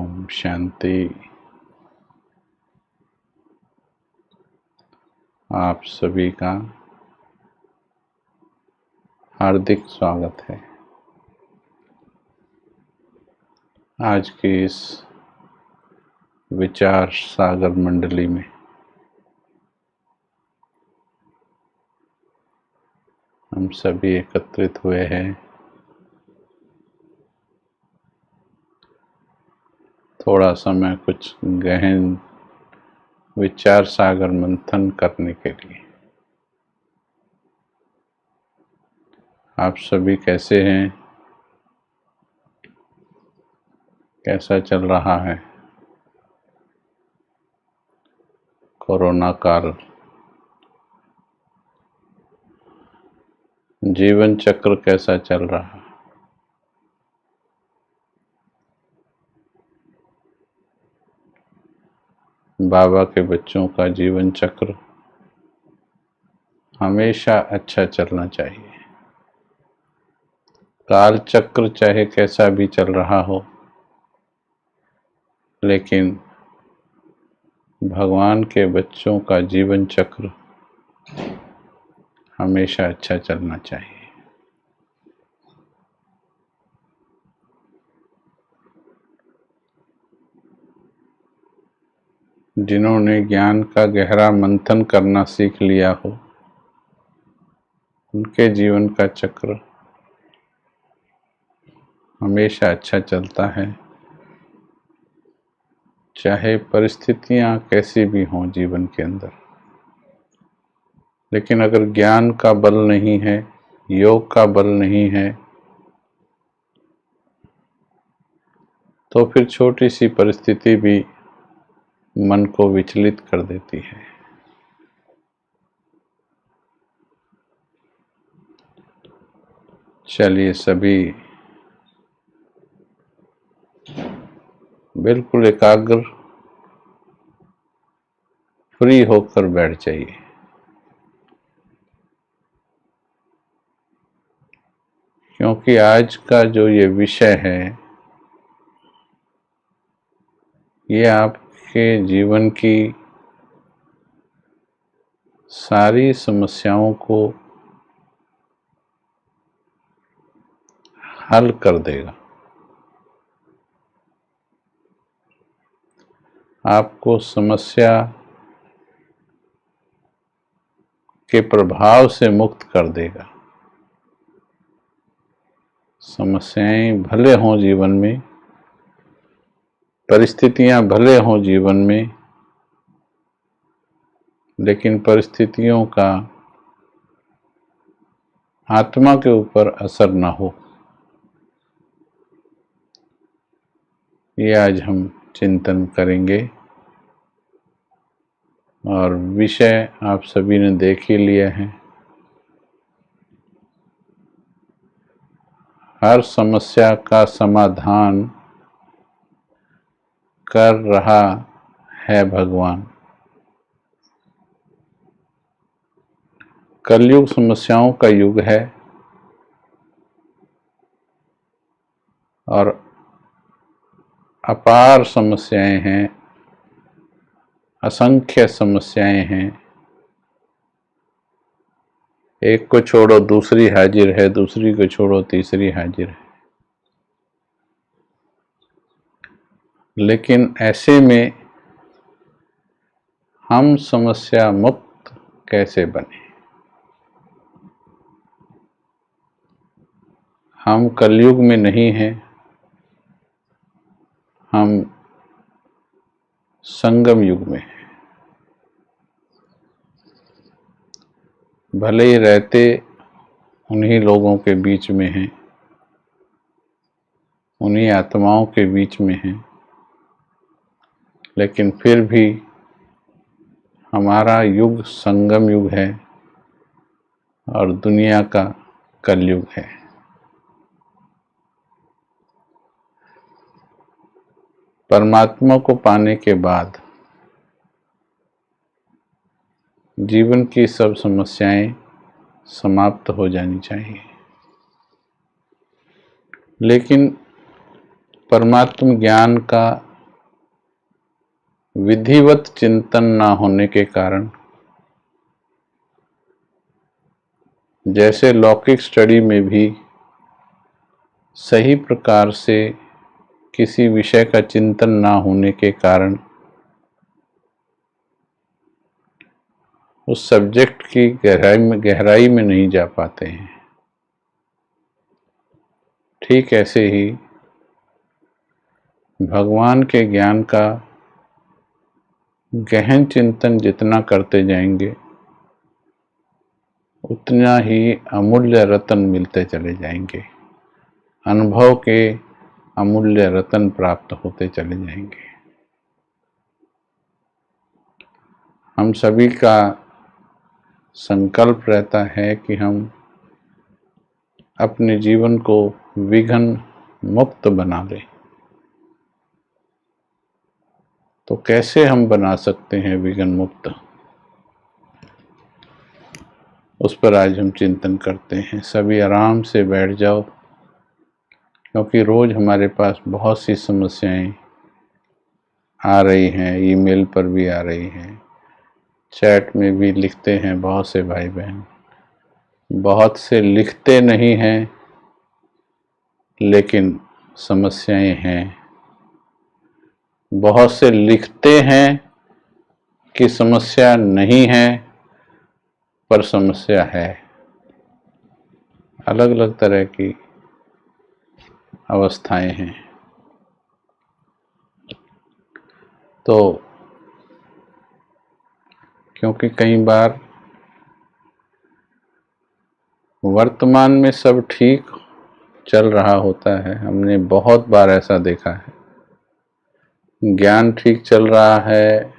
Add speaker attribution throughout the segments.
Speaker 1: ओम शांति। आप सभी का हार्दिक स्वागत है आज की इस विचार सागर मंडली में। हम सभी एकत्रित हुए हैं थोड़ा समय कुछ गहन विचार सागर मंथन करने के लिए। आप सभी कैसे हैं? कैसा चल रहा है कोरोना काल? जीवन चक्र कैसा चल रहा है? बाबा के बच्चों का जीवन चक्र हमेशा अच्छा चलना चाहिए। काल चक्र चाहे कैसा भी चल रहा हो, लेकिन भगवान के बच्चों का जीवन चक्र हमेशा अच्छा चलना चाहिए। जिन्होंने ज्ञान का गहरा मंथन करना सीख लिया हो, उनके जीवन का चक्र हमेशा अच्छा चलता है, चाहे परिस्थितियां कैसी भी हों जीवन के अंदर। लेकिन अगर ज्ञान का बल नहीं है, योग का बल नहीं है, तो फिर छोटी सी परिस्थिति भी मन को विचलित कर देती है। चलिए सभी बिल्कुल एकाग्र फ्री होकर बैठ जाइए। क्योंकि आज का जो ये विषय है, ये आपके जीवन की सारी समस्याओं को हल कर देगा। आपको समस्या के प्रभाव से मुक्त कर देगा। समस्याएं भले हों जीवन में, परिस्थितियां भले हों जीवन में, लेकिन परिस्थितियों का आत्मा के ऊपर असर न हो, ये आज हम चिंतन करेंगे। और विषय आप सभी ने देख ही लिया है। हर समस्या का समाधान कर रहा है भगवान। कलयुग समस्याओं का युग है और अपार समस्याएं हैं, असंख्य समस्याएं हैं। एक को छोड़ो दूसरी हाजिर है, दूसरी को छोड़ो तीसरी हाजिर है। लेकिन ऐसे में हम समस्या मुक्त कैसे बने? हम कलयुग में नहीं हैं, हम संगम युग में हैं। भले ही रहते उन्हीं लोगों के बीच में हैं, उन्हीं आत्माओं के बीच में हैं, लेकिन फिर भी हमारा युग संगम युग है और दुनिया का कलयुग है। परमात्मा को पाने के बाद जीवन की सब समस्याएं समाप्त हो जानी चाहिए। लेकिन परमात्म ज्ञान का विधिवत चिंतन ना होने के कारण, जैसे लौकिक स्टडी में भी सही प्रकार से किसी विषय का चिंतन ना होने के कारण उस सब्जेक्ट की गहराई में नहीं जा पाते हैं, ठीक ऐसे ही भगवान के ज्ञान का गहन चिंतन जितना करते जाएंगे उतना ही अमूल्य रत्न मिलते चले जाएंगे, अनुभव के अमूल्य रत्न प्राप्त होते चले जाएंगे। हम सभी का संकल्प रहता है कि हम अपने जीवन को विघ्न मुक्त बना लें। तो कैसे हम बना सकते हैं विघ्न मुक्त, उस पर आज हम चिंतन करते हैं। सभी आराम से बैठ जाओ, क्योंकि रोज हमारे पास बहुत सी समस्याएं आ रही हैं, ईमेल पर भी आ रही हैं, चैट में भी लिखते हैं बहुत से भाई बहन, बहुत से लिखते नहीं हैं लेकिन समस्याएं हैं, बहुत से लिखते हैं कि समस्या नहीं है पर समस्या है। अलग अलग तरह की अवस्थाएं हैं। तो क्योंकि कई बार वर्तमान में सब ठीक चल रहा होता है, हमने बहुत बार ऐसा देखा है, ज्ञान ठीक चल रहा है,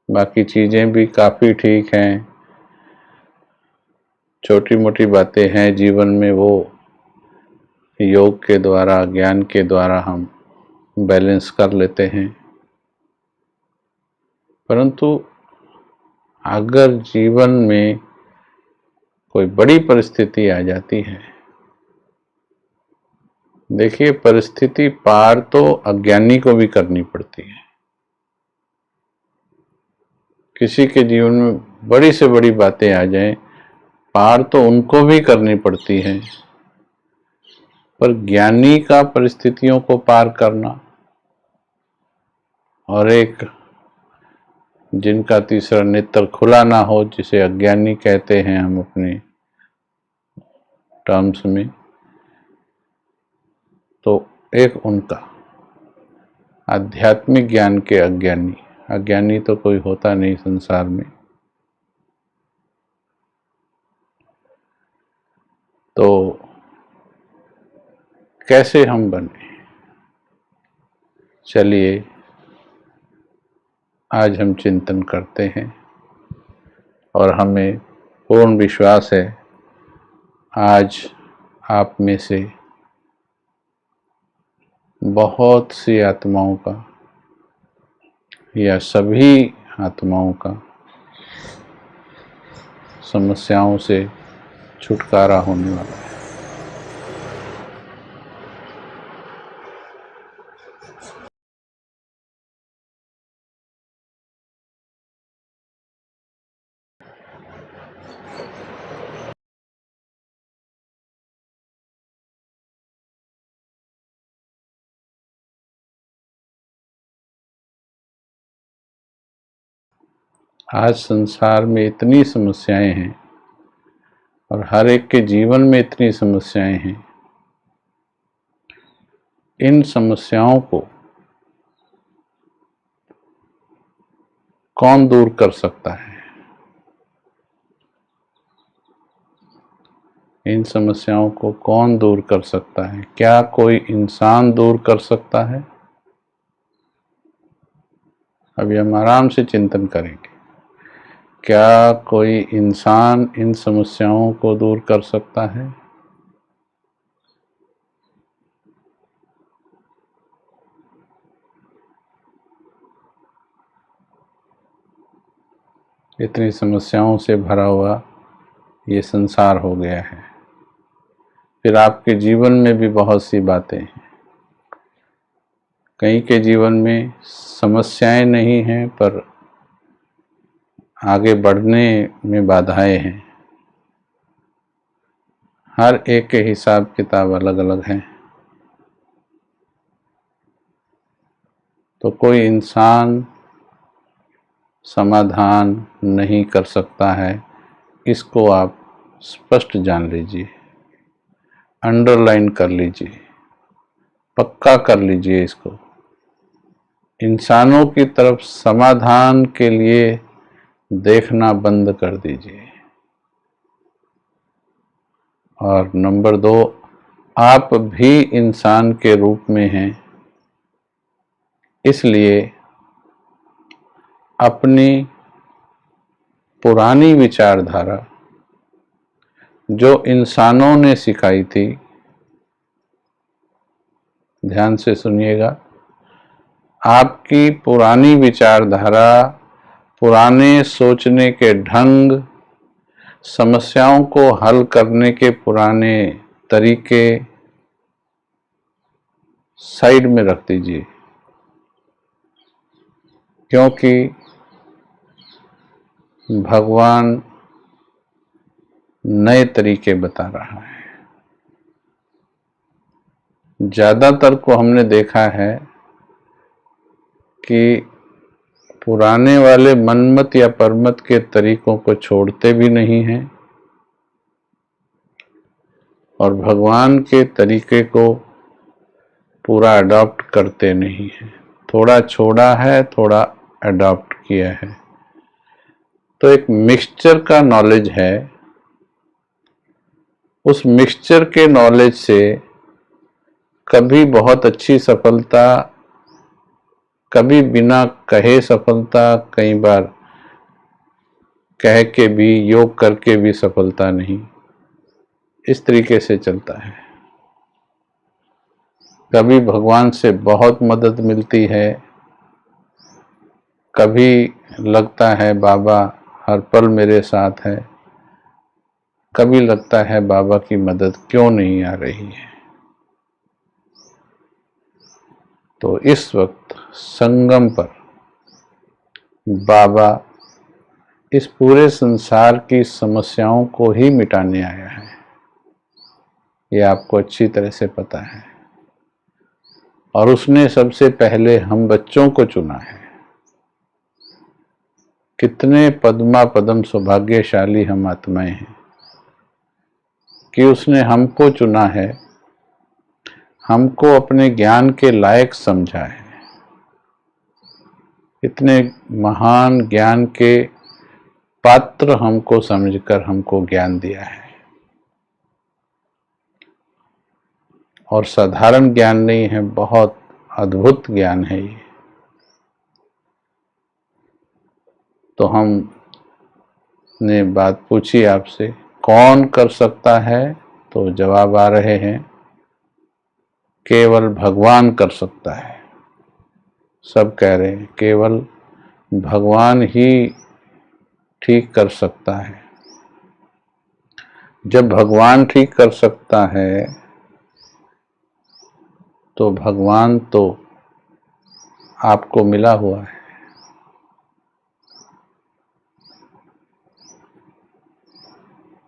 Speaker 1: बाकी चीज़ें भी काफ़ी ठीक हैं, छोटी मोटी बातें हैं जीवन में, वो योग के द्वारा, ज्ञान के द्वारा हम बैलेंस कर लेते हैं। परंतु अगर जीवन में कोई बड़ी परिस्थिति आ जाती है, देखिए परिस्थिति पार तो अज्ञानी को भी करनी पड़ती है। किसी के जीवन में बड़ी से बड़ी बातें आ जाएं, पार तो उनको भी करनी पड़ती है, पर ज्ञानी का परिस्थितियों को पार करना और एक जिनका तीसरा नेत्र खुला ना हो, जिसे अज्ञानी कहते हैं हम अपने टर्म्स में, तो एक उनका आध्यात्मिक ज्ञान के अज्ञानी, अज्ञानी तो कोई होता नहीं संसार में, तो कैसे हम बने। चलिए आज हम चिंतन करते हैं और हमें पूर्ण विश्वास है आज आप में से बहुत सी आत्माओं का या सभी आत्माओं का समस्याओं से छुटकारा होने वाला है। आज संसार में इतनी समस्याएं हैं और हर एक के जीवन में इतनी समस्याएं हैं, इन समस्याओं को कौन दूर कर सकता है? इन समस्याओं को कौन दूर कर सकता है? क्या कोई इंसान दूर कर सकता है? अभी हम आराम से चिंतन करेंगे। क्या कोई इंसान इन समस्याओं को दूर कर सकता है? इतनी समस्याओं से भरा हुआ ये संसार हो गया है। फिर आपके जीवन में भी बहुत सी बातें हैं, कई के जीवन में समस्याएं नहीं हैं पर आगे बढ़ने में बाधाएं हैं। हर एक के हिसाब किताब अलग अलग हैं। तो कोई इंसान समाधान नहीं कर सकता है, इसको आप स्पष्ट जान लीजिए, अंडरलाइन कर लीजिए, पक्का कर लीजिए इसको। इंसानों की तरफ समाधान के लिए देखना बंद कर दीजिए। और नंबर 2, आप भी इंसान के रूप में हैं, इसलिए अपनी पुरानी विचारधारा जो इंसानों ने सिखाई थी, ध्यान से सुनिएगा, आपकी पुरानी विचारधारा, पुराने सोचने के ढंग, समस्याओं को हल करने के पुराने तरीके साइड में रख दीजिए, क्योंकि भगवान नए तरीके बता रहा है। ज़्यादातर को हमने देखा है कि पुराने वाले मनमत या परमत के तरीकों को छोड़ते भी नहीं हैं और भगवान के तरीके को पूरा अडॉप्ट करते नहीं हैं। थोड़ा छोड़ा है, थोड़ा अडॉप्ट किया है। तो एक मिक्सचर का नॉलेज है। उस मिक्सचर के नॉलेज से कभी बहुत अच्छी सफलता, कभी बिना कहे सफलता, कई बार कह के भी, योग करके भी सफलता नहीं, इस तरीके से चलता है। कभी भगवान से बहुत मदद मिलती है, कभी लगता है बाबा हर पल मेरे साथ है, कभी लगता है बाबा की मदद क्यों नहीं आ रही है। तो इस वक्त संगम पर बाबा इस पूरे संसार की समस्याओं को ही मिटाने आया है, ये आपको अच्छी तरह से पता है। और उसने सबसे पहले हम बच्चों को चुना है। कितने पद्मा पदम सौभाग्यशाली हम आत्माएं हैं कि उसने हमको चुना है, हमको अपने ज्ञान के लायक समझा है। इतने महान ज्ञान के पात्र हमको समझकर हमको ज्ञान दिया है। और साधारण ज्ञान नहीं है, बहुत अद्भुत ज्ञान है ये। तो हमने बात पूछी आपसे, कौन कर सकता है? तो जवाब आ रहे हैं, केवल भगवान कर सकता है। सब कह रहे हैं केवल भगवान ही ठीक कर सकता है। जब भगवान ठीक कर सकता है तो भगवान तो आपको मिला हुआ है।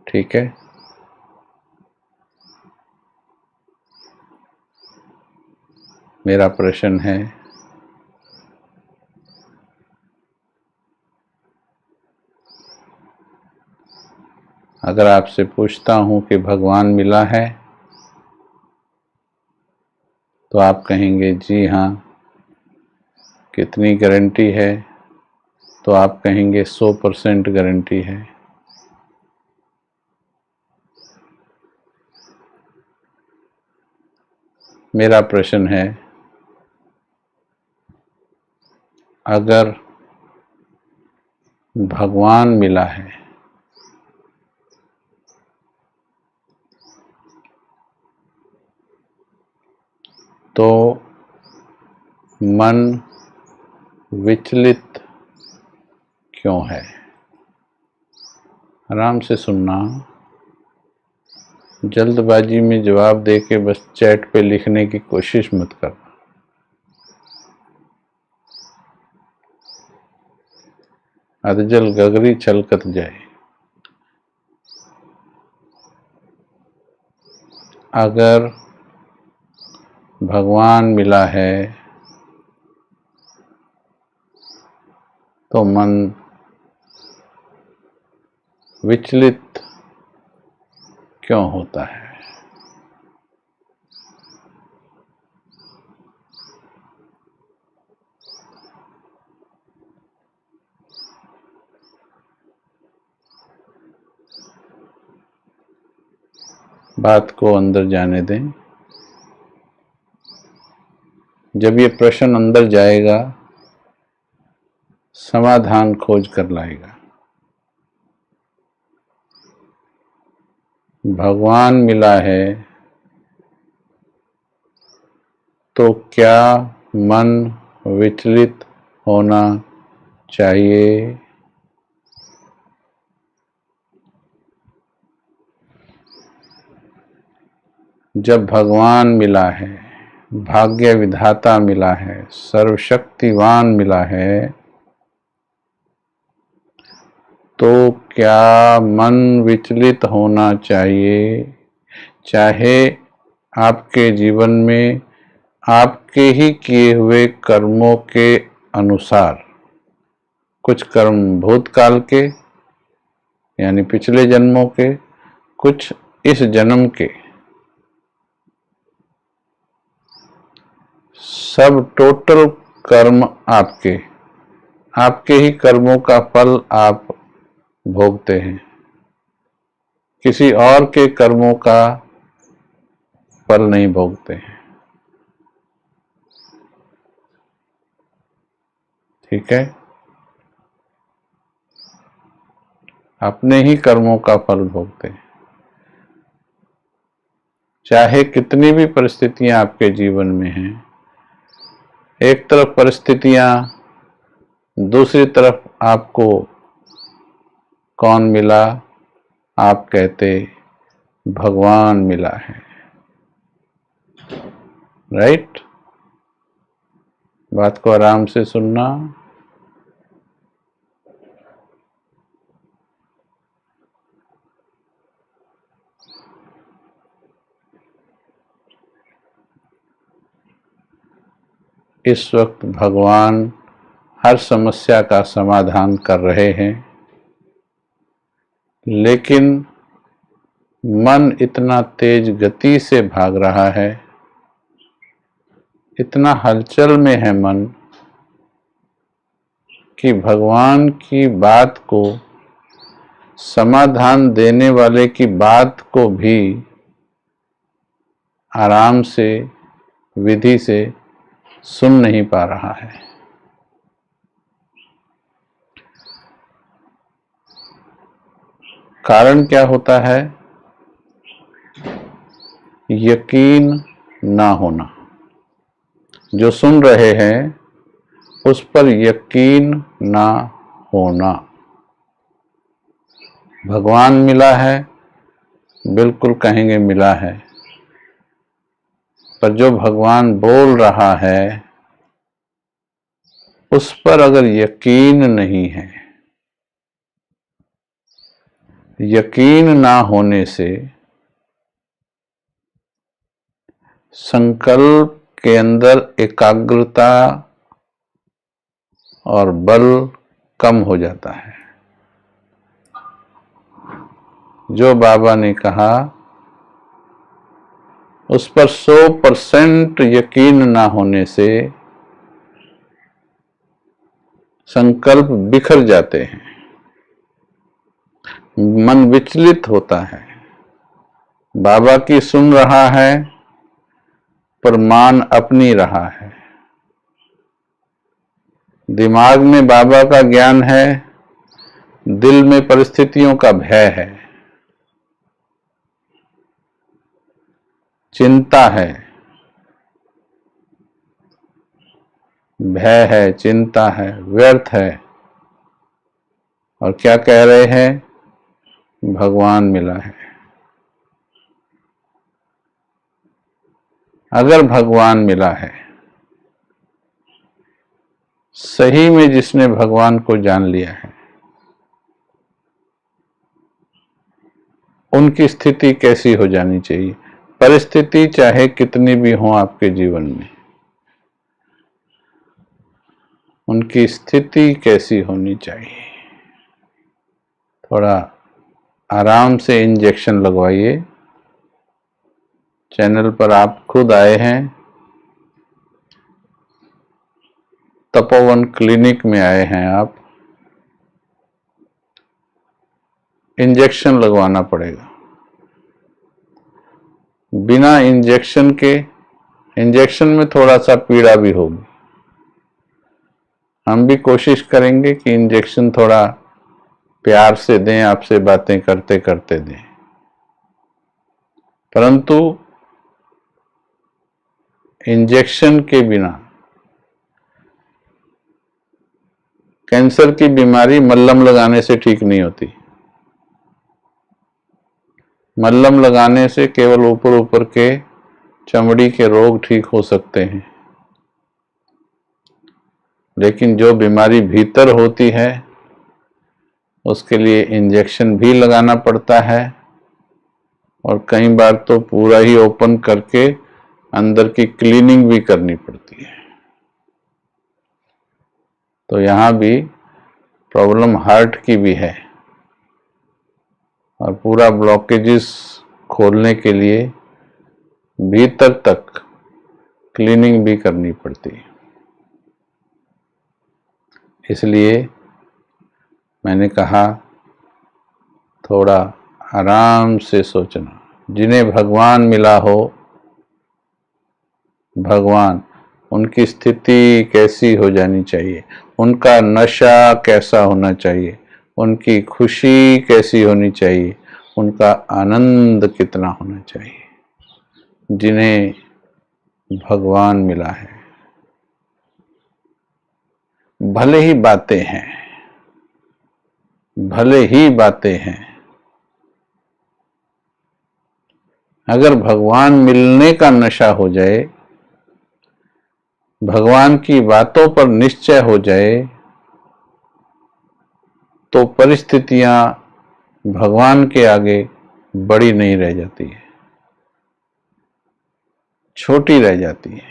Speaker 1: ठीक है, मेरा प्रश्न है, अगर आपसे पूछता हूं कि भगवान मिला है तो आप कहेंगे जी हाँ। कितनी गारंटी है? तो आप कहेंगे 100% गारंटी है। मेरा प्रश्न है, अगर भगवान मिला है तो मन विचलित क्यों है? आराम से सुनना, जल्दबाजी में जवाब देके बस चैट पे लिखने की कोशिश मत करना। अधजल गगरी छलकत जाए। अगर भगवान मिला है तो मन विचलित क्यों होता है? बात को अंदर जाने दें। जब ये प्रश्न अंदर जाएगा, समाधान खोज कर लाएगा। भगवान मिला है तो क्या मन विचलित होना चाहिए? जब भगवान मिला है, भाग्य विधाता मिला है, सर्वशक्तिवान मिला है, तो क्या मन विचलित होना चाहिए? चाहे आपके जीवन में आपके ही किए हुए कर्मों के अनुसार, कुछ कर्म भूतकाल के यानी पिछले जन्मों के, कुछ इस जन्म के, सब टोटल कर्म आपके ही कर्मों का फल आप भोगते हैं। किसी और के कर्मों का फल नहीं भोगते हैं। ठीक है? अपने ही कर्मों का फल भोगते हैं। चाहे कितनी भी परिस्थितियां आपके जीवन में हैं, एक तरफ परिस्थितियां, दूसरी तरफ आपको कौन मिला? आप कहते भगवान मिला है। राइट? बात को आराम से सुनना। इस वक्त भगवान हर समस्या का समाधान कर रहे हैं, लेकिन मन इतना तेज गति से भाग रहा है, इतना हलचल में है मन, कि भगवान की बात को, समाधान देने वाले की बात को भी आराम से, विधि से सुन नहीं पा रहा है। कारण क्या होता है? यकीन ना होना। जो सुन रहे हैं उस पर यकीन ना होना। भगवान मिला है, बिल्कुल कहेंगे मिला है, पर जो भगवान बोल रहा है उस पर अगर यकीन नहीं है, यकीन ना होने से संकल्प के अंदर एकाग्रता और बल कम हो जाता है। जो बाबा ने कहा उस पर 100% यकीन ना होने से संकल्प बिखर जाते हैं, मन विचलित होता है। बाबा की सुन रहा है पर मान अपनी रहा है। दिमाग में बाबा का ज्ञान है, दिल में परिस्थितियों का भय है, चिंता है, भय है, चिंता है, व्यर्थ है। और क्या कह रहे हैं? भगवान मिला है। अगर भगवान मिला है, सही में जिसने भगवान को जान लिया है, उनकी स्थिति कैसी हो जानी चाहिए। परिस्थिति चाहे कितनी भी हो आपके जीवन में, उनकी स्थिति कैसी होनी चाहिए। थोड़ा आराम से इंजेक्शन लगवाइए। चैनल पर आप खुद आए हैं, तपोवन क्लिनिक में आए हैं आप, इंजेक्शन लगवाना पड़ेगा। बिना इंजेक्शन के, इंजेक्शन में थोड़ा सा पीड़ा भी होगी, हम भी कोशिश करेंगे कि इंजेक्शन थोड़ा प्यार से दें, आपसे बातें करते करते दें, परंतु इंजेक्शन के बिना कैंसर की बीमारी मल्लम लगाने से ठीक नहीं होती। मल्लम लगाने से केवल ऊपर ऊपर के चमड़ी के रोग ठीक हो सकते हैं, लेकिन जो बीमारी भीतर होती है उसके लिए इंजेक्शन भी लगाना पड़ता है, और कई बार तो पूरा ही ओपन करके अंदर की क्लीनिंग भी करनी पड़ती है। तो यहाँ भी प्रॉब्लम हार्ट की भी है, और पूरा ब्लॉकेजेस खोलने के लिए भीतर तक क्लीनिंग भी करनी पड़ती है। इसलिए मैंने कहा थोड़ा आराम से सोचना। जिन्हें भगवान मिला हो, भगवान, उनकी स्थिति कैसी हो जानी चाहिए, उनका नशा कैसा होना चाहिए, उनकी खुशी कैसी होनी चाहिए, उनका आनंद कितना होना चाहिए। जिन्हें भगवान मिला है, भले ही बातें हैं, भले ही बातें हैं, अगर भगवान मिलने का नशा हो जाए, भगवान की बातों पर निश्चय हो जाए, तो परिस्थितियां भगवान के आगे बड़ी नहीं रह जाती है, छोटी रह जाती है।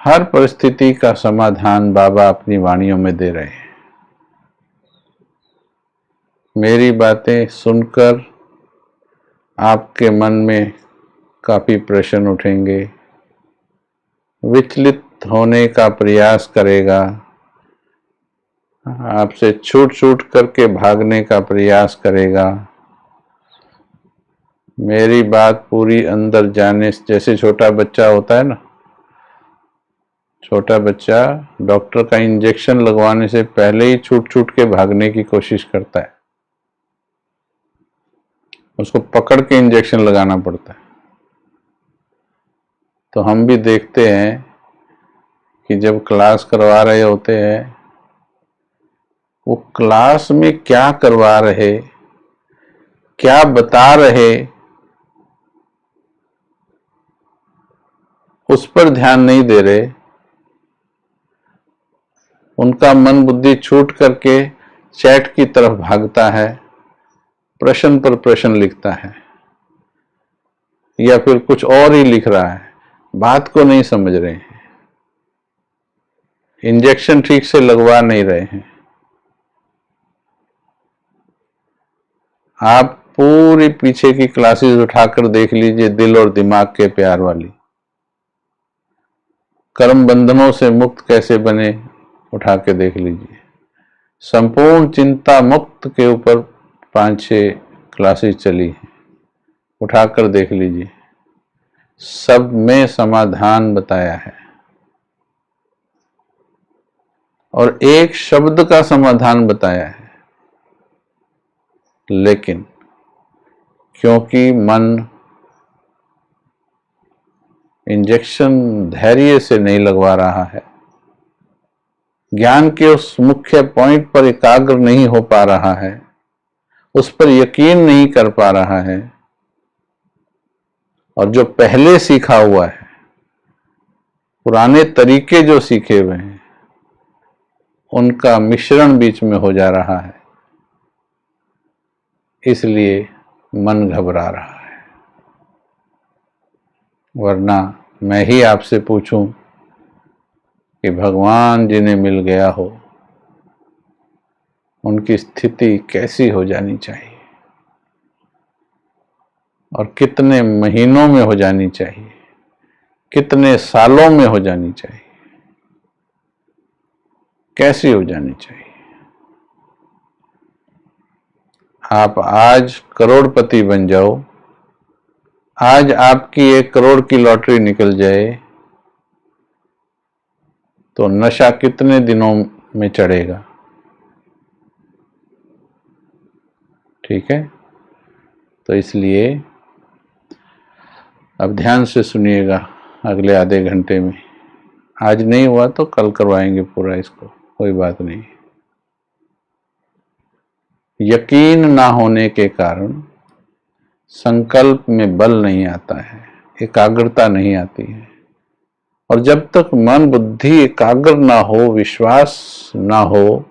Speaker 1: हर परिस्थिति का समाधान बाबा अपनी वाणियों में दे रहे हैं। मेरी बातें सुनकर आपके मन में काफी प्रश्न उठेंगे, विचलित होने का प्रयास करेगा, आपसे छूट छूट करके भागने का प्रयास करेगा। मेरी बात पूरी अंदर जाने, जैसे छोटा बच्चा होता है ना, छोटा बच्चा डॉक्टर का इंजेक्शन लगवाने से पहले ही छूट छूट के भागने की कोशिश करता है, उसको पकड़ के इंजेक्शन लगाना पड़ता है। तो हम भी देखते हैं कि जब क्लास करवा रहे होते हैं, वो क्लास में क्या करवा रहे, क्या बता रहे, उस पर ध्यान नहीं दे रहे। उनका मन बुद्धि छूट करके चैट की तरफ भागता है, प्रश्न पर प्रश्न लिखता है, या फिर कुछ और ही लिख रहा है, बात को नहीं समझ रहे हैं, इंजेक्शन ठीक से लगवा नहीं रहे हैं। आप पूरी पीछे की क्लासेस उठाकर देख लीजिए, दिल और दिमाग के प्यार वाली, कर्म बंधनों से मुक्त कैसे बने, उठा के देख लीजिए। संपूर्ण चिंता मुक्त के ऊपर 5-6 क्लासेस चली हैं, उठाकर देख लीजिए, सब में समाधान बताया है, और एक शब्द का समाधान बताया है। लेकिन क्योंकि मन इंजेक्शन धैर्य से नहीं लगवा रहा है, ज्ञान के उस मुख्य पॉइंट पर एकाग्र नहीं हो पा रहा है, उस पर यकीन नहीं कर पा रहा है, और जो पहले सीखा हुआ है, पुराने तरीके जो सीखे हुए हैं, उनका मिश्रण बीच में हो जा रहा है, इसलिए मन घबरा रहा है। वरना मैं ही आपसे पूछूं कि भगवान जिन्हें मिल गया हो उनकी स्थिति कैसी हो जानी चाहिए और कितने महीनों में हो जानी चाहिए, कितने सालों में हो जानी चाहिए, कैसी हो जानी चाहिए। आप आज करोड़पति बन जाओ, आज आपकी 1 करोड़ की लॉटरी निकल जाए तो नशा कितने दिनों में चढ़ेगा? ठीक है, तो इसलिए अब ध्यान से सुनिएगा अगले आधे घंटे में। आज नहीं हुआ तो कल करवाएंगे पूरा इसको, कोई बात नहीं। यकीन ना होने के कारण संकल्प में बल नहीं आता है, एकाग्रता नहीं आती है। और जब तक मन बुद्धि एकाग्र ना हो, विश्वास ना हो,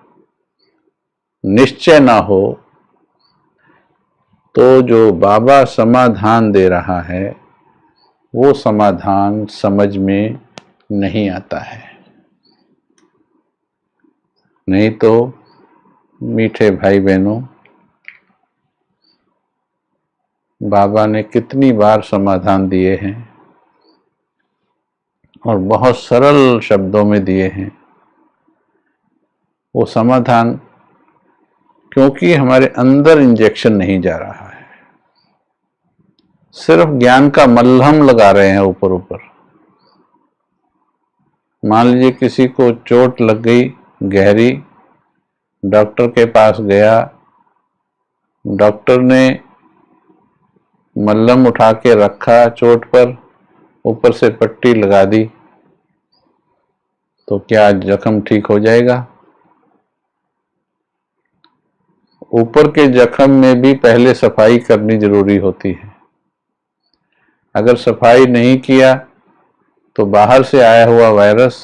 Speaker 1: निश्चय ना हो, तो जो बाबा समाधान दे रहा है वो समाधान समझ में नहीं आता है। नहीं तो मीठे भाई बहनों, बाबा ने कितनी बार समाधान दिए हैं और बहुत सरल शब्दों में दिए हैं। वो समाधान क्योंकि हमारे अंदर इंजेक्शन नहीं जा रहा है, सिर्फ ज्ञान का मलहम लगा रहे हैं ऊपर ऊपर। मान लीजिए किसी को चोट लग गई गहरी, डॉक्टर के पास गया, डॉक्टर ने मलहम उठा के रखा चोट पर, ऊपर से पट्टी लगा दी, तो क्या जख्म ठीक हो जाएगा? ऊपर के जख्म में भी पहले सफाई करनी जरूरी होती है। अगर सफाई नहीं किया तो बाहर से आया हुआ वायरस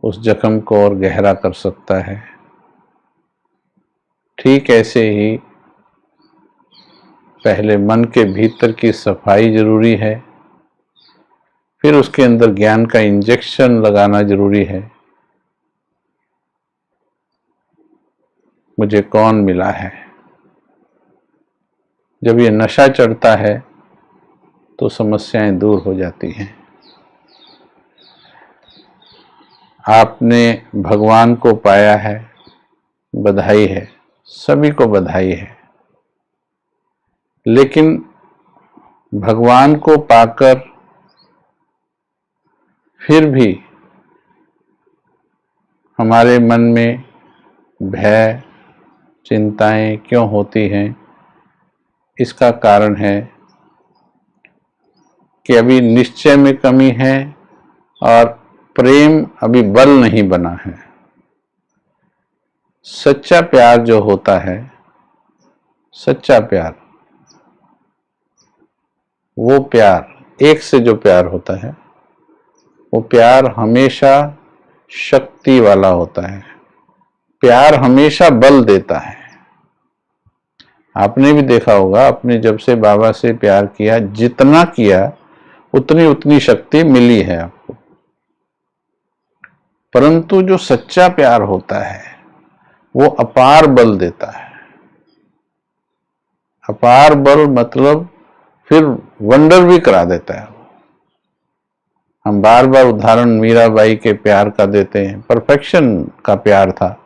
Speaker 1: उस जख्म को और गहरा कर सकता है। ठीक ऐसे ही पहले मन के भीतर की सफाई जरूरी है, फिर उसके अंदर ज्ञान का इंजेक्शन लगाना जरूरी है। मुझे कौन मिला है? जब ये नशा चढ़ता है तो समस्याएं दूर हो जाती हैं। आपने भगवान को पाया है, बधाई है, सभी को बधाई है। लेकिन भगवान को पाकर फिर भी हमारे मन में भय, चिंताएं क्यों होती हैं? इसका कारण है कि अभी निश्चय में कमी है और प्रेम अभी बल नहीं बना है। सच्चा प्यार जो होता है, सच्चा प्यार, वो प्यार, एक से जो प्यार होता है, वो प्यार हमेशा शक्ति वाला होता है। प्यार हमेशा बल देता है। आपने भी देखा होगा, आपने जब से बाबा से प्यार किया, जितना किया उतनी उतनी शक्ति मिली है आपको। परंतु जो सच्चा प्यार होता है वो अपार बल देता है। अपार बल मतलब फिर वंडर भी करा देता है। हम बार बार उदाहरण मीराबाई के प्यार का देते हैं, परफेक्शन का प्यार था।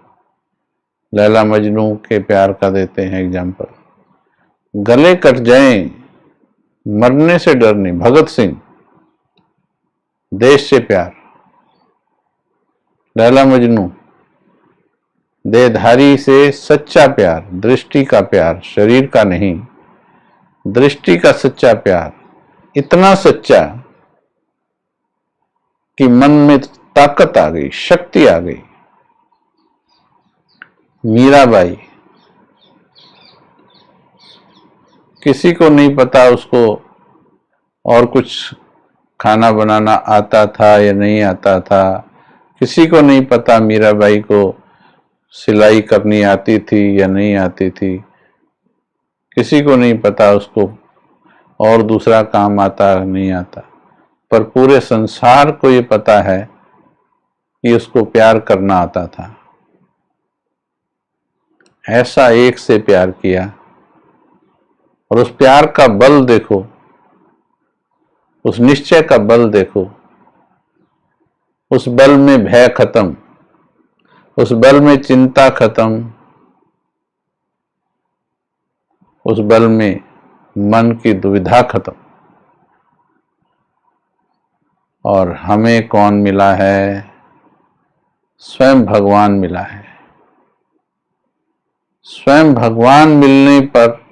Speaker 1: लैला मजनू के प्यार का देते हैं एग्जाम्पल। गले कट जाएं, मरने से डर नहीं, भगत सिंह, देश से प्यार। लैला मजनू, देहधारी से सच्चा प्यार, दृष्टि का प्यार, शरीर का नहीं, दृष्टि का सच्चा प्यार। इतना सच्चा कि मन में ताकत आ गई, शक्ति आ गई। मीराबाई, किसी को नहीं पता उसको और कुछ खाना बनाना आता था या नहीं आता था। किसी को नहीं पता मीराबाई को सिलाई करनी आती थी या नहीं आती थी। किसी को नहीं पता उसको और दूसरा काम आता नहीं आता, पर पूरे संसार को ये पता है कि उसको प्यार करना आता था। ऐसा एक से प्यार किया, और उस प्यार का बल देखो, उस निश्चय का बल देखो। उस बल में भय खत्म, उस बल में चिंता खत्म, उस बल में मन की दुविधा खत्म। और हमें कौन मिला है? स्वयं भगवान मिला है। स्वयं भगवान मिलने पर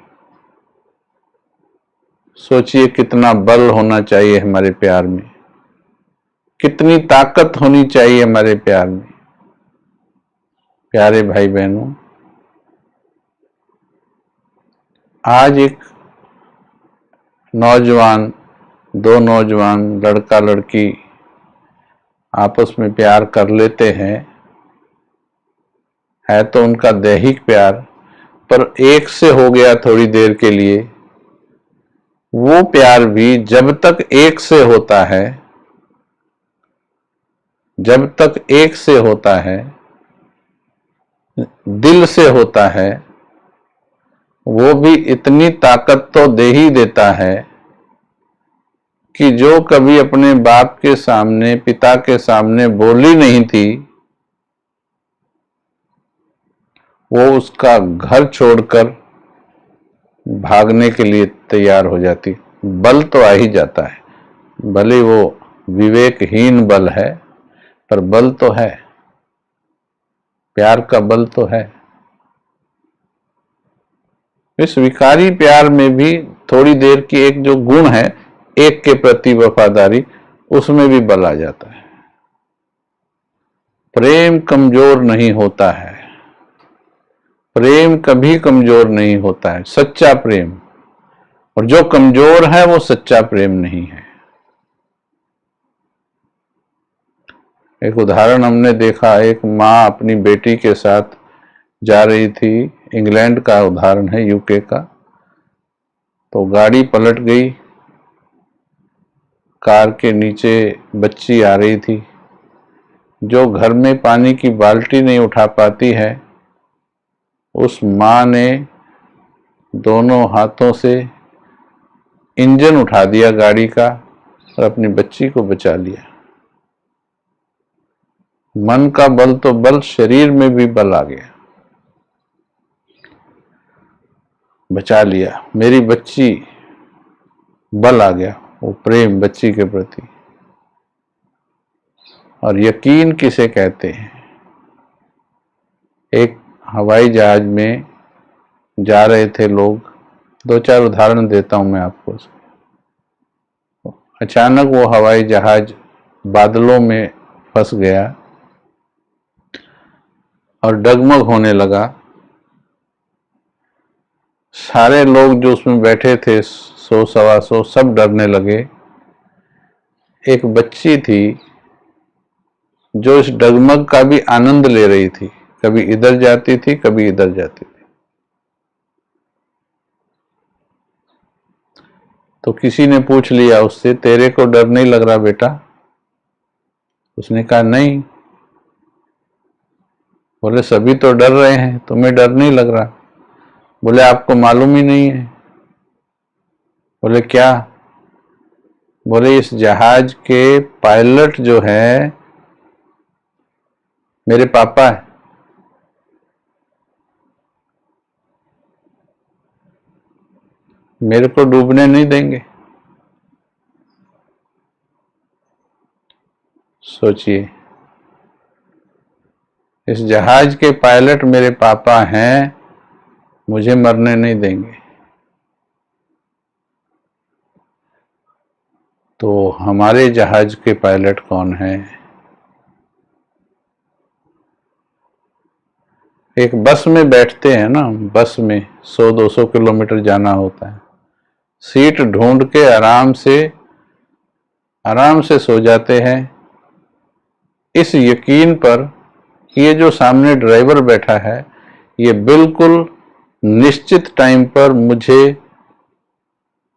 Speaker 1: सोचिए कितना बल होना चाहिए हमारे प्यार में, कितनी ताकत होनी चाहिए हमारे प्यार में। प्यारे भाई बहनों, आज एक नौजवान, दो नौजवान लड़का लड़की आपस में प्यार कर लेते हैं, है तो उनका दैहिक प्यार, पर एक से हो गया थोड़ी देर के लिए। वो प्यार भी जब तक एक से होता है, जब तक एक से होता है, दिल से होता है, वो भी इतनी ताकत तो दे ही देता है कि जो कभी अपने बाप के सामने, पिता के सामने बोली नहीं थी, वो उसका घर छोड़कर भागने के लिए तैयार हो जाती। बल तो आ ही जाता है, भले वो विवेकहीन बल है, पर बल तो है, प्यार का बल तो है। इस विकारी प्यार में भी थोड़ी देर की एक जो गुण है, एक के प्रति वफादारी, उसमें भी बल आ जाता है। प्रेम कमजोर नहीं होता है, प्रेम कभी कमजोर नहीं होता है, सच्चा प्रेम। और जो कमजोर है वो सच्चा प्रेम नहीं है। एक उदाहरण हमने देखा, एक माँ अपनी बेटी के साथ जा रही थी, इंग्लैंड का उदाहरण है, यूके का। तो गाड़ी पलट गई, कार के नीचे बच्ची आ रही थी, जो घर में पानी की बाल्टी नहीं उठा पाती है। उस माँ ने दोनों हाथों से इंजन उठा दिया गाड़ी का और अपनी बच्ची को बचा लिया। मन का बल तो बल, शरीर में भी बल आ गया, बचा लिया मेरी बच्ची, बल आ गया, वो प्रेम बच्ची के प्रति। और यकीन किसे कहते हैं? एक हवाई जहाज में जा रहे थे लोग, दो चार उदाहरण देता हूं मैं आपको। अचानक वो हवाई जहाज बादलों में फंस गया और डगमग होने लगा। सारे लोग जो उसमें बैठे थे, 100 सवा 100, सब डरने लगे। एक बच्ची थी जो इस डगमग का भी आनंद ले रही थी, कभी इधर जाती थी, कभी इधर जाती थी। तो किसी ने पूछ लिया उससे, तेरे को डर नहीं लग रहा बेटा? उसने कहा नहीं। बोले सभी तो डर रहे हैं, तुम्हें डर नहीं लग रहा? बोले आपको मालूम ही नहीं है। बोले क्या? बोले इस जहाज के पायलट जो है मेरे पापा है। मेरे को डूबने नहीं देंगे। सोचिए, इस जहाज के पायलट मेरे पापा हैं, मुझे मरने नहीं देंगे। तो हमारे जहाज के पायलट कौन है? एक बस में बैठते हैं ना, बस में 100-200 किलोमीटर जाना होता है, सीट ढूंढ के आराम से सो जाते हैं, इस यकीन पर कि ये जो सामने ड्राइवर बैठा है ये बिल्कुल निश्चित टाइम पर मुझे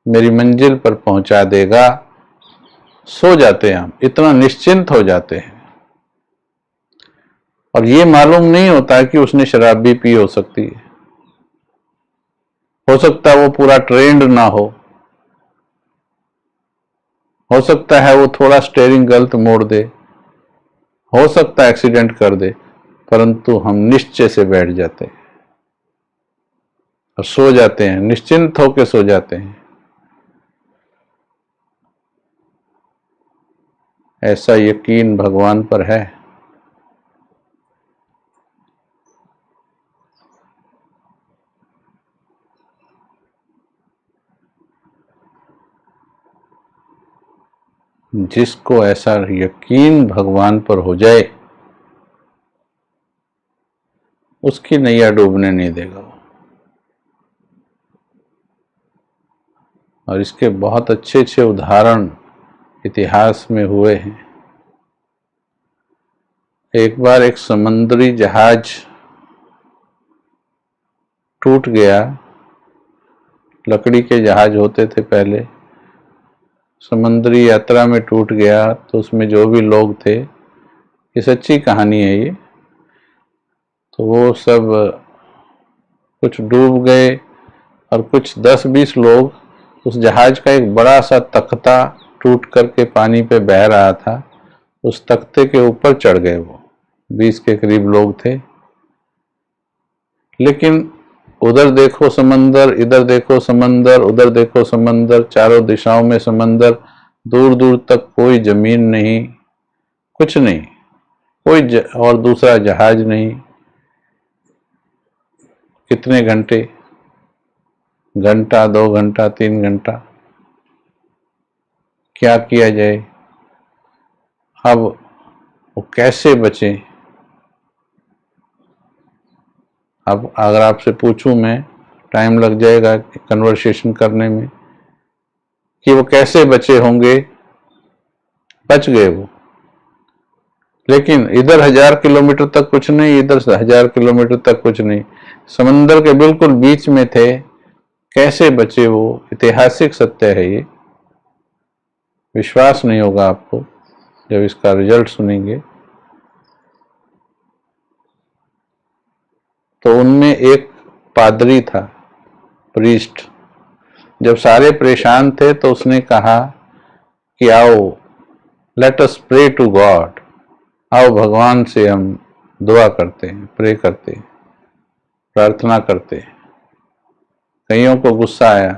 Speaker 1: मेरी मंजिल पर पहुंचा देगा। सो जाते हैं हम, इतना निश्चिंत हो जाते हैं। और ये मालूम नहीं होता कि उसने शराब भी पी हो सकती है। हो सकता है वो पूरा ट्रेंड ना हो सकता है वो थोड़ा स्टेयरिंग गलत मोड़ दे, हो सकता है एक्सीडेंट कर दे, परंतु हम निश्चय से बैठ जाते हैं और सो जाते हैं, निश्चिंत होकर सो जाते हैं। ऐसा यकीन भगवान पर है। जिसको ऐसा यकीन भगवान पर हो जाए, उसकी नैया डूबने नहीं देगा वो। और इसके बहुत अच्छे अच्छे उदाहरण इतिहास में हुए हैं। एक बार एक समुद्री जहाज टूट गया। लकड़ी के जहाज होते थे पहले, समुद्री यात्रा में टूट गया। तो उसमें जो भी लोग थे, ये सच्ची कहानी है ये, तो वो सब कुछ डूब गए और कुछ 10-20 लोग, उस जहाज का एक बड़ा सा तख्ता टूट करके पानी पे बह रहा था, उस तख्ते के ऊपर चढ़ गए। वो 20 के करीब लोग थे। लेकिन उधर देखो समंदर, इधर देखो समंदर, उधर देखो समंदर, चारों दिशाओं में समंदर, दूर दूर तक कोई जमीन नहीं, कुछ नहीं, कोई और दूसरा जहाज नहीं। कितने घंटे, घंटा, 2 घंटा, 3 घंटा, क्या किया जाए? अब वो कैसे बचे? अब अगर आपसे पूछूं मैं, टाइम लग जाएगा कन्वर्सेशन करने में कि वो कैसे बचे होंगे। बच गए वो, लेकिन इधर 1000 किलोमीटर तक कुछ नहीं, इधर 1000 किलोमीटर तक कुछ नहीं, समंदर के बिल्कुल बीच में थे। कैसे बचे वो? ऐतिहासिक सत्य है ये। विश्वास नहीं होगा आपको जब इसका रिजल्ट सुनेंगे। तो उनमें एक पादरी था, प्रीस्ट। जब सारे परेशान थे तो उसने कहा कि आओ, let us pray to God, आओ भगवान से हम दुआ करते हैं, प्रे करते हैं, प्रार्थना करते हैं। कईयों को गुस्सा आया,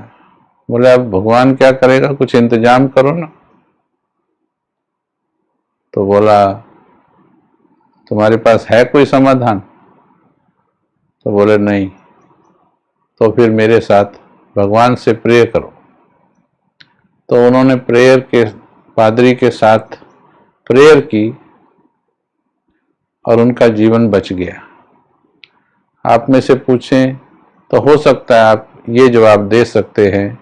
Speaker 1: बोले अब भगवान क्या करेगा, कुछ इंतजाम करो ना। तो बोला तुम्हारे पास है कोई समाधान? तो बोले नहीं। तो फिर मेरे साथ भगवान से प्रे करो। तो उन्होंने प्रेयर के, पादरी के साथ प्रेयर की और उनका जीवन बच गया। आप में से पूछें तो हो सकता है आप ये जवाब दे सकते हैं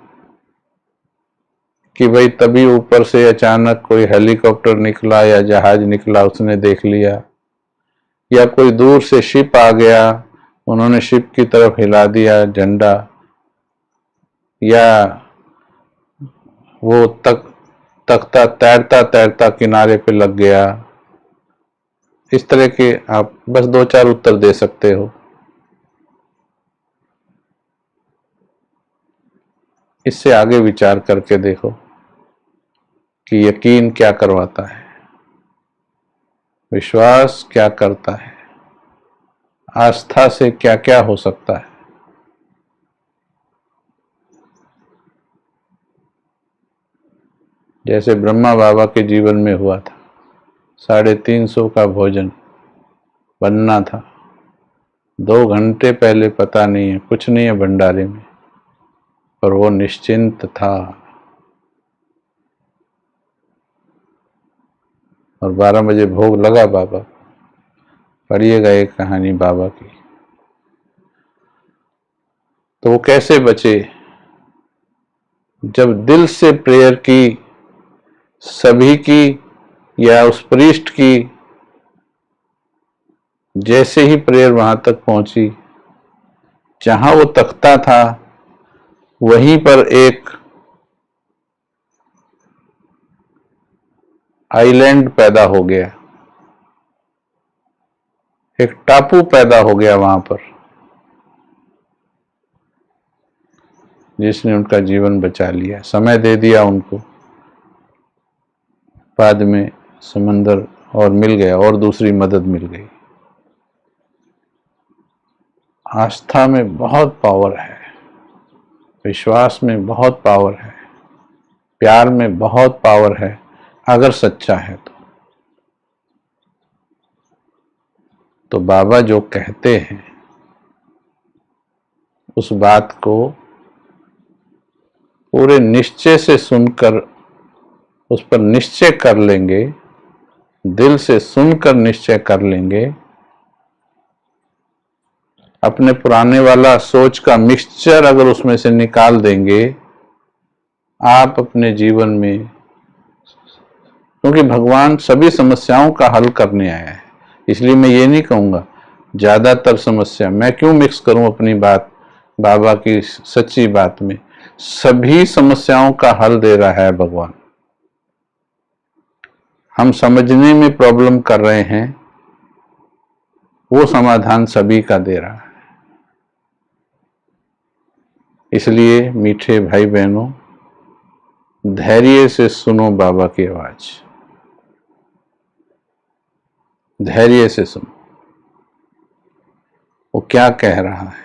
Speaker 1: कि भाई तभी ऊपर से अचानक कोई हेलीकॉप्टर निकला या जहाज निकला, उसने देख लिया, या कोई दूर से शिप आ गया, उन्होंने शिप की तरफ हिला दिया झंडा, या वो तख्ता तैरता तैरता किनारे पे लग गया। इस तरह के आप बस 2-4 उत्तर दे सकते हो। इससे आगे विचार करके देखो कि यकीन क्या करवाता है, विश्वास क्या करता है, आस्था से क्या क्या हो सकता है। जैसे ब्रह्मा बाबा के जीवन में हुआ था, 350 का भोजन बनना था, 2 घंटे पहले पता नहीं है, कुछ नहीं है भंडारे में, पर वो निश्चिंत था। और 12 बजे भोग लगा बाबा। पढ़िएगा एक कहानी बाबा की। तो वो कैसे बचे? जब दिल से प्रेयर की, सभी की या उस प्रीस्ट की, जैसे ही प्रेयर वहां तक पहुंची, जहां वो तख्ता था वहीं पर एक आइलैंड पैदा हो गया, एक टापू पैदा हो गया वहां पर, जिसने उनका जीवन बचा लिया, समय दे दिया उनको। बाद में समंदर और मिल गया और दूसरी मदद मिल गई। आस्था में बहुत पावर है, विश्वास में बहुत पावर है, प्यार में बहुत पावर है, अगर सच्चा है तो बाबा जो कहते हैं उस बात को पूरे निश्चय से सुनकर उस पर निश्चय कर लेंगे, दिल से सुनकर निश्चय कर लेंगे, अपने पुराने वाला सोच का मिक्सचर अगर उसमें से निकाल देंगे, आप अपने जीवन में, क्योंकि भगवान सभी समस्याओं का हल करने आया है, इसलिए मैं ये नहीं कहूँगा ज़्यादातर समस्या, मैं क्यों मिक्स करूँ अपनी बात बाबा की सच्ची बात में। सभी समस्याओं का हल दे रहा है भगवान। हम समझने में प्रॉब्लम कर रहे हैं, वो समाधान सभी का दे रहा है। इसलिए मीठे भाई बहनों, धैर्य से सुनो बाबा की आवाज, धैर्य से सुनो वो क्या कह रहा है।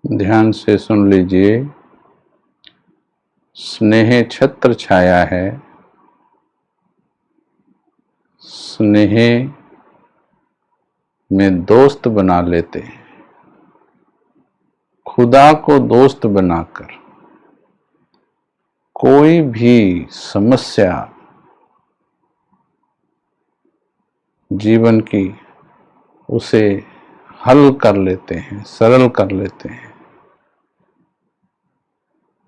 Speaker 1: ध्यान से सुन लीजिए। स्नेह छत्र छाया है, स्नेह में दोस्त बना लेते हैं, खुदा को दोस्त बनाकर कोई भी समस्या जीवन की उसे हल कर लेते हैं, सरल कर लेते हैं।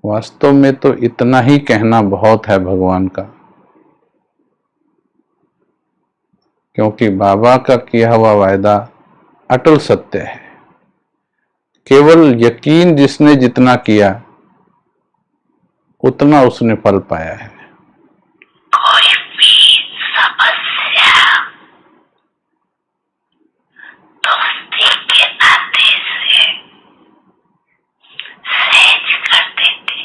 Speaker 1: वास्तव में तो इतना ही कहना बहुत है भगवान का, क्योंकि बाबा का किया हुआ वायदा अटल सत्य है। केवल यकीन जिसने जितना किया उतना उसने फल पाया है।
Speaker 2: कोई भी समस्या दोस्ती के नाते से सहज कर देते,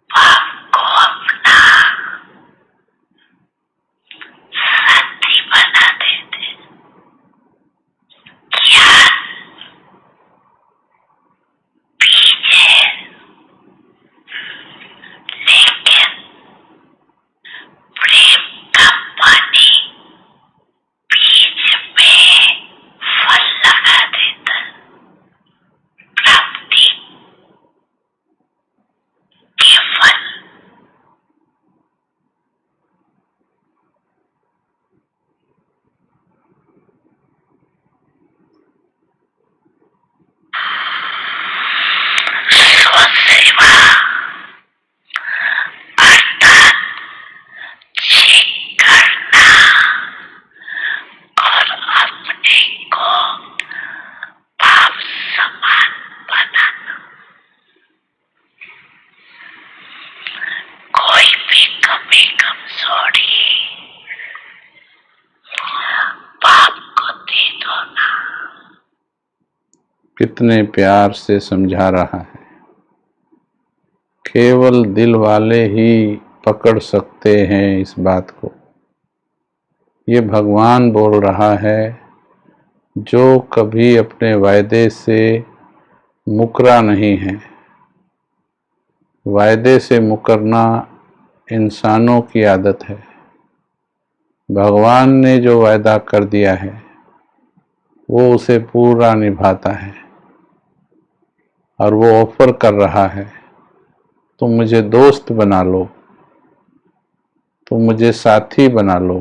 Speaker 2: आपको अपना साथी बना देते। ज्ञान बीज है,
Speaker 1: कितने प्यार से समझा रहा है। केवल दिल वाले ही पकड़ सकते हैं इस बात को। ये भगवान बोल रहा है, जो कभी अपने वायदे से मुकरा नहीं है। वायदे से मुकरना इंसानों की आदत है। भगवान ने जो वायदा कर दिया है वो उसे पूरा निभाता है, और वो ऑफर कर रहा है, तुम मुझे दोस्त बना लो, तुम मुझे साथी बना लो।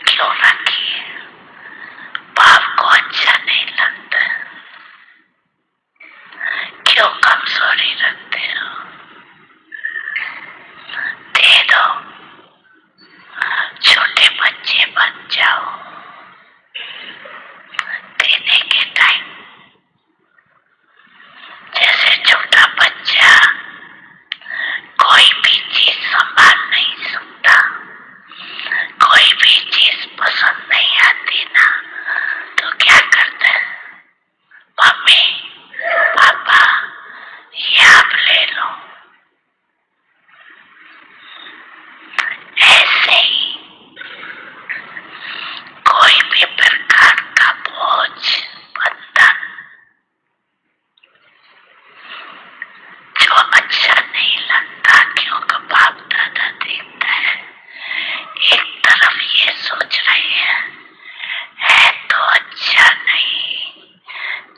Speaker 2: क्यों रखिए? बाप को अच्छा नहीं लगता? क्यों कमजोरी रखते हो? दे दो, छोटे बच्चे बन जाओ। देने के टाइम जैसे छोटा बच्चा कोई भी चीज संभाल नहीं सकता, कोई भी चीज पसंद नहीं आती ना, तो क्या करता है? मम्मी, पापा, ये आप ले लो। ऐसे ही कोई भी प्रकार का बोझ, बंधन जो अच्छा नहीं लगता, क्योंकि बाप दादा देखता है, एक तरफ ये सोच रहे हैं, है तो अच्छा नहीं,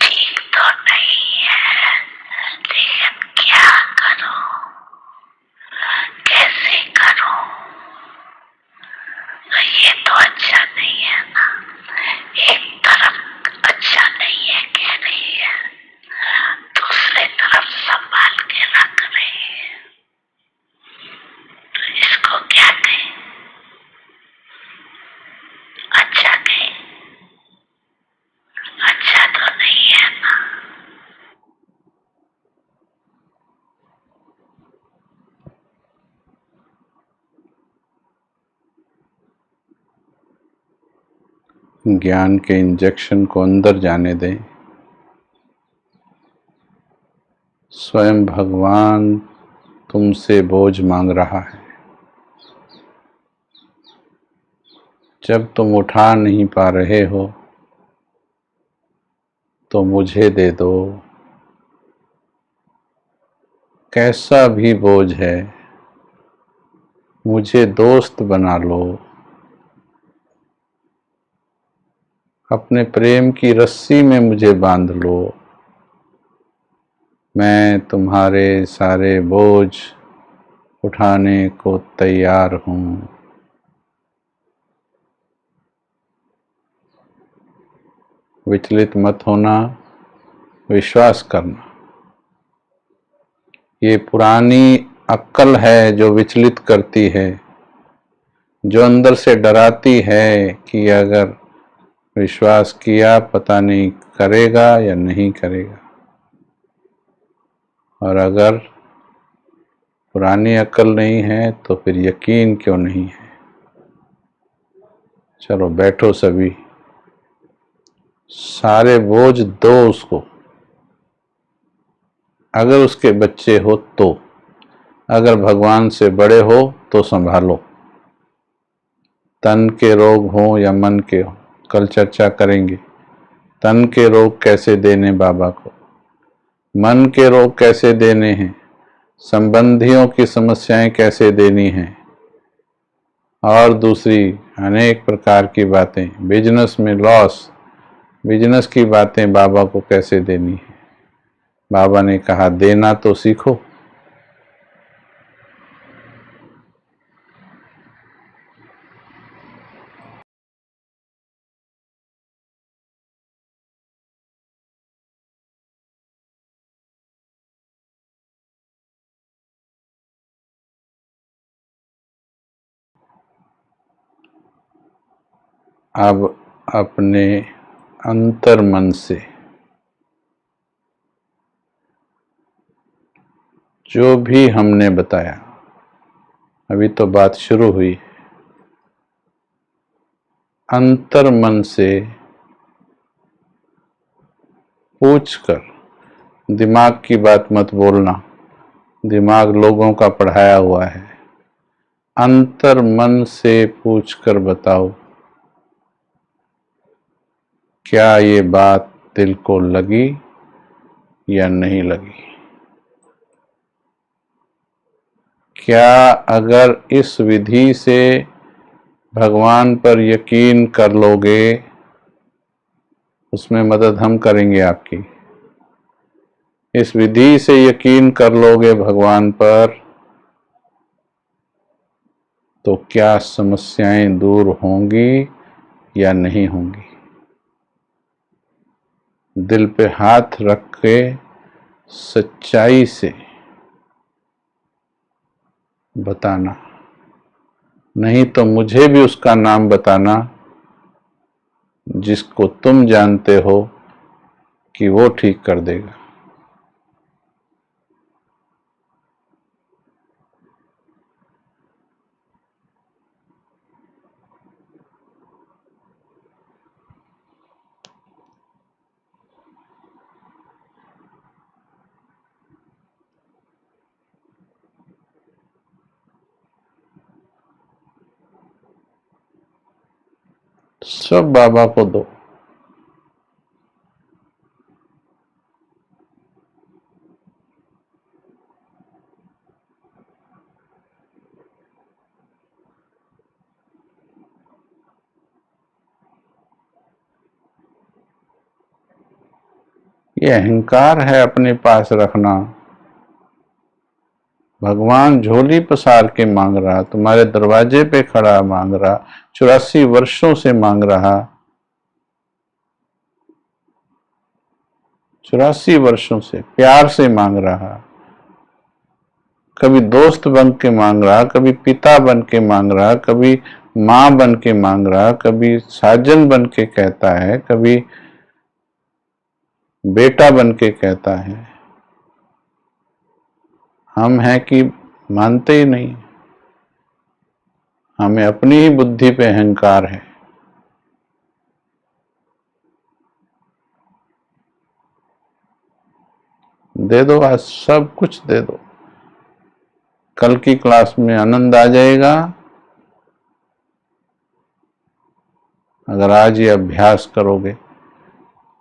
Speaker 2: ठीक तो नहीं है, लेकिन क्या करूं, कैसे करूं? ये तो अच्छा नहीं है ना। एक तरफ अच्छा नहीं है कह रही है, दूसरे तरफ संभाल के रख रही है, तो इसको क्या कहें? अच्छा कहें? अच्छा तो नहीं है ना।
Speaker 1: ज्ञान के इंजेक्शन को अंदर जाने दें। स्वयं भगवान तुमसे बोझ मांग रहा है। जब तुम उठा नहीं पा रहे हो तो मुझे दे दो। कैसा भी बोझ है, मुझे दोस्त बना लो। अपने प्रेम की रस्सी में मुझे बांध लो। मैं तुम्हारे सारे बोझ उठाने को तैयार हूँ। विचलित मत होना, विश्वास करना। ये पुरानी अक्ल है जो विचलित करती है, जो अंदर से डराती है कि अगर विश्वास किया पता नहीं करेगा या नहीं करेगा। और अगर पुरानी अक्ल नहीं है तो फिर यकीन क्यों नहीं है। चलो बैठो सभी, सारे बोझ दो उसको। अगर उसके बच्चे हो तो, अगर भगवान से बड़े हो तो संभालो। तन के रोग हो या मन के हो, कल चर्चा करेंगे। तन के रोग कैसे देने बाबा को, मन के रोग कैसे देने हैं, संबंधियों की समस्याएं कैसे देनी हैं, और दूसरी अनेक प्रकार की बातें, बिजनेस में लॉस, बिजनेस की बातें बाबा को कैसे देनी है। बाबा ने कहा देना तो सीखो। अब अपने अंतर मन से जो भी हमने बताया, अभी तो बात शुरू हुई, अंतर मन से पूछकर, दिमाग की बात मत बोलना, दिमाग लोगों का पढ़ाया हुआ है। अंतर मन से पूछकर बताओ, क्या ये बात दिल को लगी या नहीं लगी? क्या अगर इस विधि से भगवान पर यकीन कर लोगे, उसमें मदद हम करेंगे आपकी। इस विधि से यकीन कर लोगे भगवान पर, तो क्या समस्याएं दूर होंगी या नहीं होंगी? दिल पे हाथ रख के सच्चाई से बताना, नहीं तो मुझे भी उसका नाम बताना जिसको तुम जानते हो कि वो ठीक कर देगा। सब बाबा को दो। ये अहंकार है अपने पास रखना। भगवान झोली पसार के मांग रहा, तुम्हारे दरवाजे पे खड़ा मांग रहा, 84 वर्षों से मांग रहा, 84 वर्षों से प्यार से मांग रहा। कभी दोस्त बन के मांग रहा, कभी पिता बन के मांग रहा, कभी माँ बन के मांग रहा, कभी साजन बन के कहता है, कभी बेटा बन के कहता है। हम हैं कि मानते ही नहीं, हमें अपनी ही बुद्धि पे अहंकार है। दे दो, आज सब कुछ दे दो, कल की क्लास में आनंद आ जाएगा। अगर आज ये अभ्यास करोगे,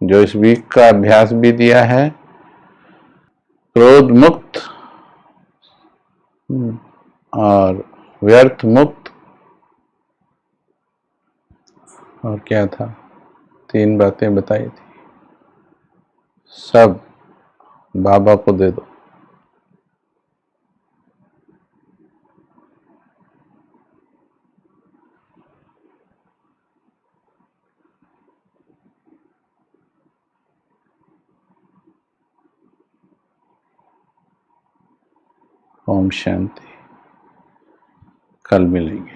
Speaker 1: जो इस वीक का अभ्यास भी दिया है, क्रोध मुक्त और व्यर्थ मुक्त, और क्या था, 3 बातें बताई थी, सब बाबा को दे दो। ओम शांति। कल मिलेंगे।